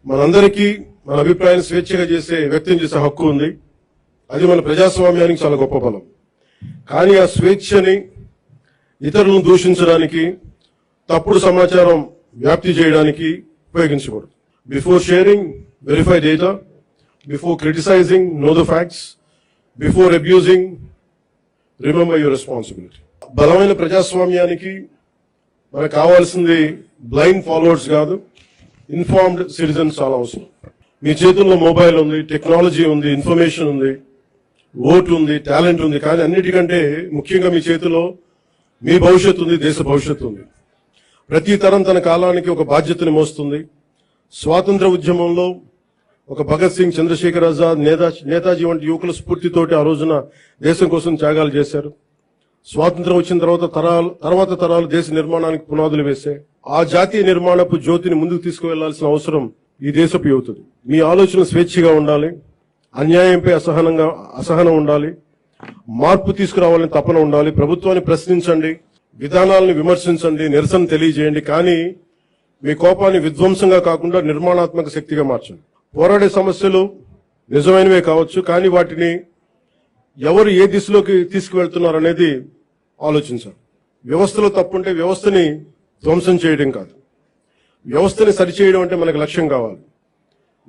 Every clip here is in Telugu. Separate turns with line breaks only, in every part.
మనందరికీ మన అభిప్రాయాన్ని స్వేచ్ఛగా వ్యక్తం చేసే హక్కు ఉంది. అది మన ప్రజాస్వామ్యానికి చాలా గొప్ప బలం. కానీ ఆ స్వేచ్ఛని ఇతరులను దూషించడానికి, తప్పుడు సమాచారం వ్యాప్తి చేయడానికి ఉపయోగించకూడదు. Before sharing, verify data. Before criticizing, know the facts. Before abusing, remember your responsibility. బలమైన ప్రజాస్వామ్యానికి మనకు కావాల్సింది బ్లైండ్ ఫాలోవర్స్ కాదు, ఇన్ఫార్మ్డ్ సిటిజన్స్ చాలా అవసరం. మీ చేతుల్లో మొబైల్ ఉంది, టెక్నాలజీ ఉంది, ఇన్ఫర్మేషన్ ఉంది, ఓటు ఉంది, టాలెంట్ ఉంది. కానీ అన్నిటికంటే ముఖ్యంగా మీ చేతిలో మీ భవిష్యత్తు ఉంది, దేశ భవిష్యత్తు ఉంది. ప్రతి తరం తన కాలానికి ఒక బాధ్యతని మోస్తుంది. స్వాతంత్ర ఉద్యమంలో ఒక భగత్ సింగ్, చంద్రశేఖర్ ఆజాద్, నేతాజీ వంటి యువకుల స్ఫూర్తితోటి ఆ రోజున దేశం కోసం త్యాగాలు చేశారు. స్వాతంత్రం వచ్చిన తర్వాత తరాలు దేశ నిర్మాణానికి పునాదులు వేశాయి. ఆ జాతీయ నిర్మాణపు జ్యోతిని ముందుకు తీసుకువెళ్లాల్సిన అవసరం ఈ దేశపు యువతది. మీ ఆలోచన స్వేచ్ఛగా ఉండాలి, అన్యాయంపై అసహనం ఉండాలి, మార్పు తీసుకురావాలని తపన ఉండాలి. ప్రభుత్వాన్ని ప్రశ్నించండి, విధానాలను విమర్శించండి, నిరసన తెలియజేయండి. కానీ మీ కోపాన్ని విధ్వంసంగా కాకుండా నిర్మాణాత్మక శక్తిగా మార్చండి. పోరాడే సమస్యలు నిజమైనవే కావచ్చు, కానీ వాటిని ఎవరు ఏ దిశలోకి తీసుకువెళ్తున్నారు అనేది ఆలోచించాలి. వ్యవస్థలో తప్పుంటే వ్యవస్థని ధ్వంసం చేయడం కాదు, వ్యవస్థని సరిచేయడం అంటే మనకు లక్ష్యం కావాలి.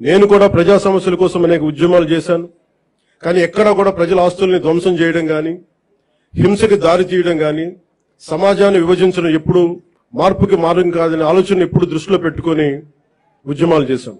నేను కూడా ప్రజా సమస్యల కోసం అనేక ఉద్యమాలు చేశాను. కానీ ఎక్కడా కూడా ప్రజల ఆస్తుల్ని ధ్వంసం చేయడం కానీ, హింసకి దారి తీయడం కానీ, సమాజాన్ని విభజించడం ఎప్పుడు మార్పుకి మార్గం కాదనే ఆలోచన ఎప్పుడు దృష్టిలో పెట్టుకొని ఉద్యమాలు చేశాం.